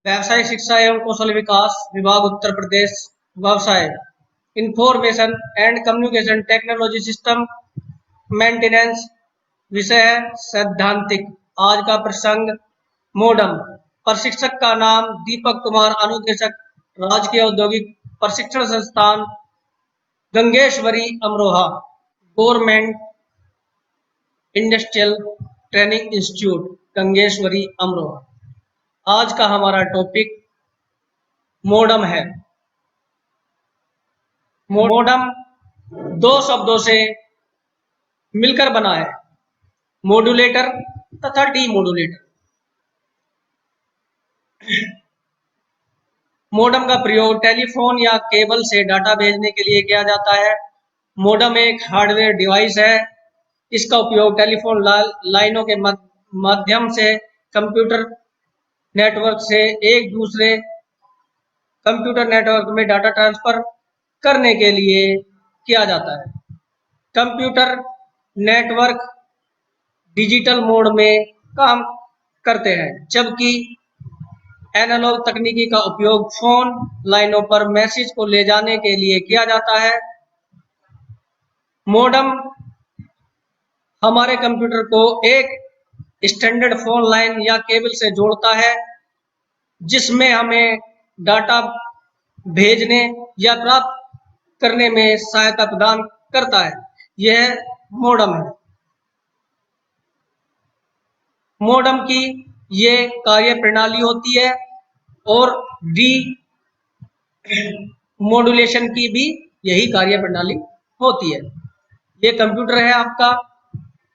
व्यावसायिक शिक्षा एवं कौशल विकास विभाग उत्तर प्रदेश। व्यवसाय information and communication technology system maintenance. विषय है सैद्धांतिक। आज का प्रसंग मोडम। प्रशिक्षक का नाम दीपक कुमार, अनुदेशक राजकीय औद्योगिक प्रशिक्षण संस्थान Gangeshwari Amroha, government industrial training institute Gangeshwari Amroha. आज का हमारा टॉपिक मोडम है। मोडम दो शब्दों से मिलकर बना है, मॉड्यूलेटर तथा डीमॉड्यूलेटर। मोडम का प्रयोग टेलीफोन या केबल से डाटा भेजने के लिए किया जाता है। मोडम एक हार्डवेयर डिवाइस है। इसका उपयोग टेलीफोन लाइनों के माध्यम से कंप्यूटर नेटवर्क से एक दूसरे कंप्यूटर नेटवर्क में डाटा ट्रांसफर करने के लिए किया जाता है। कंप्यूटर नेटवर्क डिजिटल मोड में काम करते हैं, जबकि एनालॉग तकनीकी का उपयोग फोन लाइनों पर मैसेज को ले जाने के लिए किया जाता है। मोडम हमारे कंप्यूटर को एक स्टैंडर्ड फोन लाइन या केबल से जोड़ता है, जिसमें हमें डाटा भेजने या प्राप्त करने में सहायता प्रदान करता है। यह मोडम है। मोडम की ये कार्य प्रणाली होती है और डी मॉड्यूलेशन की भी यही कार्य प्रणाली होती है। ये कंप्यूटर है आपका,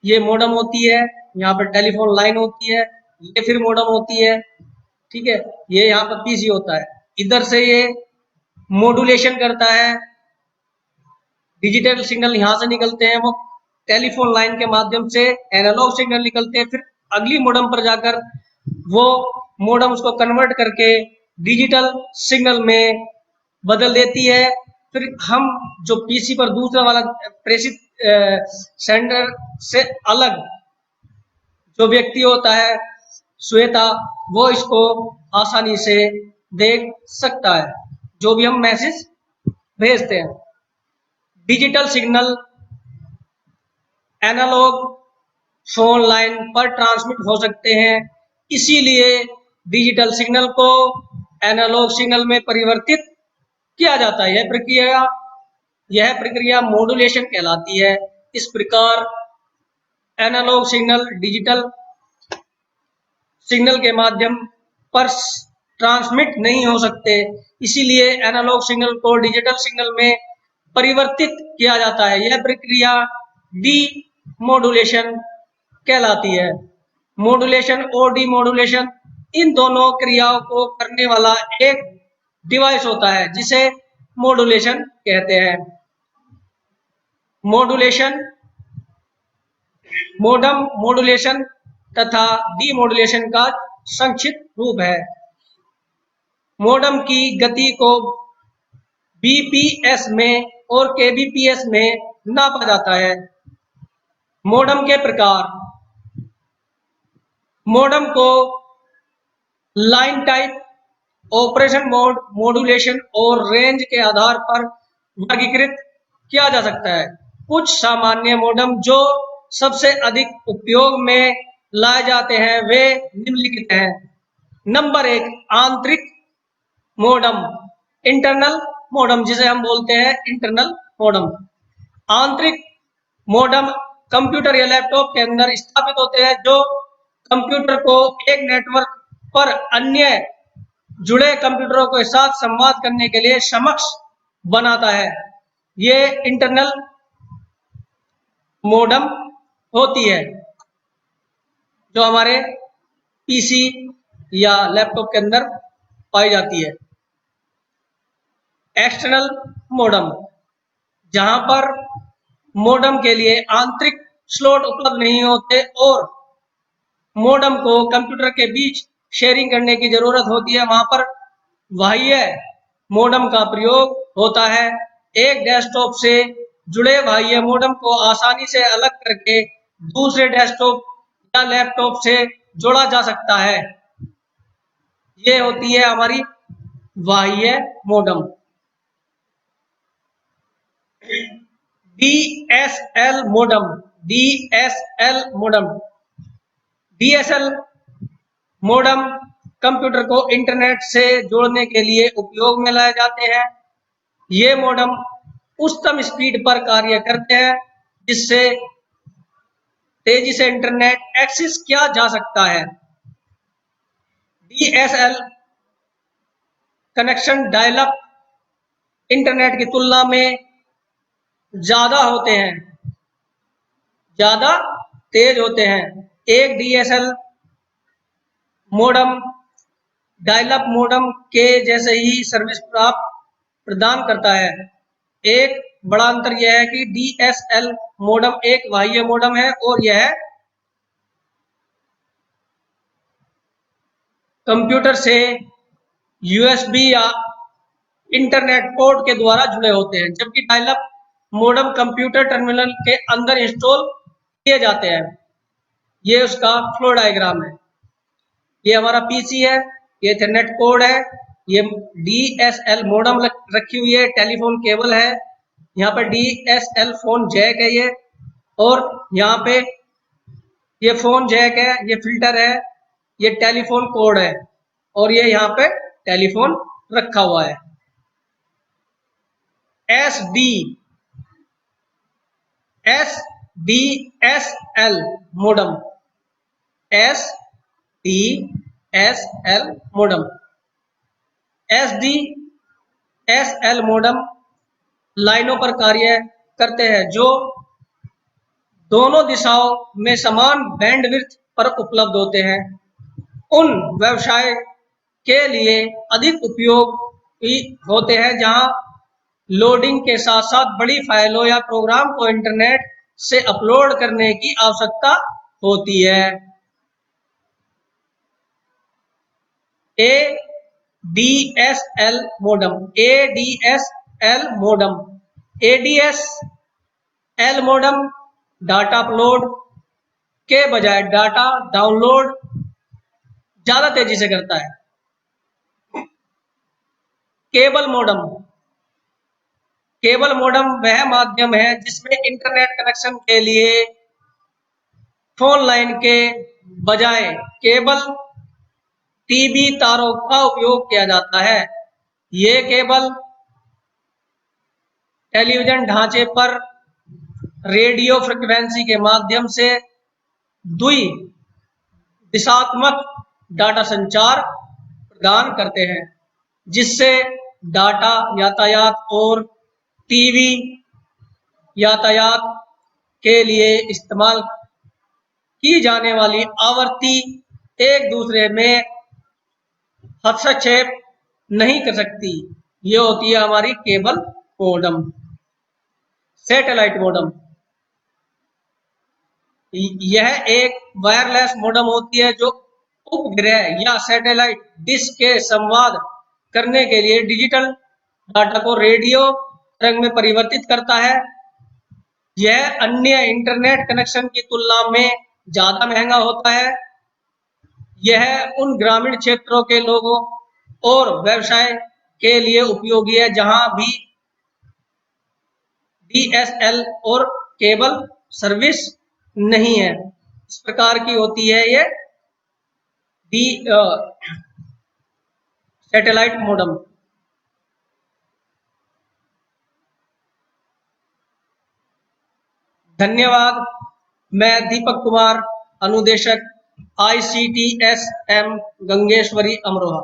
ये मोडम होती है, यहाँ पर टेलीफोन लाइन होती है, ये फिर मोडम होती है। ठीक है, ये यहाँ पर पीसी होता है। इधर से ये मॉड्यूलेशन करता है, डिजिटल सिग्नल यहाँ से निकलते हैं, वो टेलीफोन लाइन के माध्यम से एनालॉग सिग्नल निकलते हैं, फिर अगली मोडम पर जाकर वो मोडम उसको कन्वर्ट करके डिजिटल सिग्नल में बदल देती है। फिर हम जो पीसी पर दूसरा वाला प्रेषित सेंडर से अलग जो व्यक्ति होता है श्वेता, वो इसको आसानी से देख सकता है जो भी हम मैसेज भेजते हैं। Digital signal analogue phone line पर ट्रांसमिट हो सकते हैं, इसीलिए डिजिटल सिग्नल को एनालॉग सिग्नल में परिवर्तित किया जाता है। यह प्रक्रिया मॉड्यूलेशन कहलाती है। इस प्रकार एनालॉग सिग्नल डिजिटल सिग्नल के माध्यम पर ट्रांसमिट नहीं हो सकते, इसीलिए एनालॉग सिग्नल को डिजिटल सिग्नल में परिवर्तित किया जाता है। यह प्रक्रिया डी मॉड्यूलेशन कहलाती है। मॉड्यूलेशन और डीमॉड्यूलेशन इन दोनों क्रियाओं को करने वाला एक डिवाइस होता है, जिसे मॉड्यूलेशन कहते हैं। मॉड्यूलेशन मोडम मॉड्यूलेशन तथा डीमॉड्यूलेशन का संक्षिप्त रूप है। मोडम की गति को बीपीएस में और केबीपीएस में नापा जाता है। मोडम के प्रकार: मोडम को line type, operation mode, modulation और रेंज के आधार पर वर्गीकृत किया जा सकता है। कुछ सामान्य मोडम जो सबसे अधिक उपयोग में लाए जाते हैं वे निम्नलिखित हैं। नंबर 1, आंतरिक मोडम, इंटरनल मोडम, जिसे हम बोलते हैं इंटरनल मोडम। आंतरिक मोडम कंप्यूटर या लैपटॉप के अंदर स्थापित होते हैं, जो कंप्यूटर को एक नेटवर्क पर अन्य जुड़े कंप्यूटरों के साथ संवाद करने के लिए सक्षम बनाता है। ये इंटरनल मोडम होती है, जो हमारे पीसी या लैपटॉप के अंदर पाई जाती है। एक्सटर्नल मोडम, जहां पर मोडम के लिए आंतरिक स्लॉट उपलब्ध नहीं होते और मोडम को कंप्यूटर के बीच शेयरिंग करने की जरूरत होती है, वहां पर बाह्य मोडम का प्रयोग होता है। एक डेस्कटॉप से जुड़े बाह्य मोडम को आसानी से अलग करके दूसरे डेस्कटॉप या लैपटॉप से जोड़ा जा सकता है। ये होती है हमारी बाह्य modem. DSL modem, DSL modem, DSL modem computer को इंटरनेट से जोड़ने के लिए उपयोग में लाए जाते हैं। ये मोडम उच्चतम स्पीड पर कार्य करते हैं जिससे तेजी से इंटरनेट एक्सेस किया जा सकता है। DSL connection dial up internet की तुलना में ज्यादा होते हैं, ज्यादा तेज होते हैं। एक DSL modem dial up modem के जैसे ही सर्विस प्रदान करता है। एक बड़ा अंतर यह है कि डीएसएल मोडम एक बाह्य मोडम है और यह कंप्यूटर से यूएसबी या इंटरनेट पोर्ट के द्वारा जुड़े होते हैं, जबकि dial up modem computer terminal के अंदर इंस्टॉल किए जाते हैं। ये उसका फ्लो डायग्राम है। ये हमारा पीसी है, ये इथरनेट कोड है, ये डीएसएल मोडम रखी हुई है, टेलीफोन केबल है, यहाँ पे डीएसएल फोन जैक है ये, और यहाँ पे ये फोन जैक है, ये फिल्टर है, ये टेलीफोन कोड है, और ये यहाँ पे टेलीफोन रखा हुआ है। SDSL modem, SDSL modem, SDSL modem लाइनों पर कार्य करते हैं जो दोनों दिशाओं में समान बैंडविड्थ पर उपलब्ध होते हैं। उन व्यवसाय के लिए अधिक उपयोगी होते हैं जहां लोडिंग के साथ साथ बड़ी फाइलों या प्रोग्राम को इंटरनेट से अपलोड करने की आवश्यकता होती है। ADSL modem, ADSL modem, ADSL modem data upload के बजाय डाटा डाउनलोड ज्यादा तेजी से करता है। केबल मोडम, केबल मोडम वह माध्यम है जिसमें इंटरनेट कनेक्शन के लिए फोन लाइन के बजाय केबल टीवी तारों का उपयोग किया जाता है। ये केबल टेलीविजन ढांचे पर रेडियो फ्रिक्वेंसी के माध्यम से द्वि दिशात्मक डाटा संचार प्रदान करते हैं, जिससे डाटा यातायात और टीवी यातायात के लिए इस्तेमाल की जाने वाली आवृत्ति एक दूसरे में हस्तक्षेप नहीं कर सकती। ये होती है हमारी केबल मोडम। सैटेलाइट मोडम, यह एक वायरलेस मोडम होती है जो उपग्रह या सैटेलाइट डिश के संवाद करने के लिए डिजिटल डाटा को रेडियो तरंग में परिवर्तित करता है। यह अन्य इंटरनेट कनेक्शन की तुलना में ज्यादा महंगा होता है। यह उन ग्रामीण क्षेत्रों के लोगों और व्यवसाय के लिए उपयोगी है जहां भी डीएसएल और केबल सर्विस नहीं है। इस प्रकार की होती है ये डी सैटेलाइट मोडम। धन्यवाद। मैं दीपक कुमार, अनुदेशक ICTSM गंगेश्वरी अमरोहा।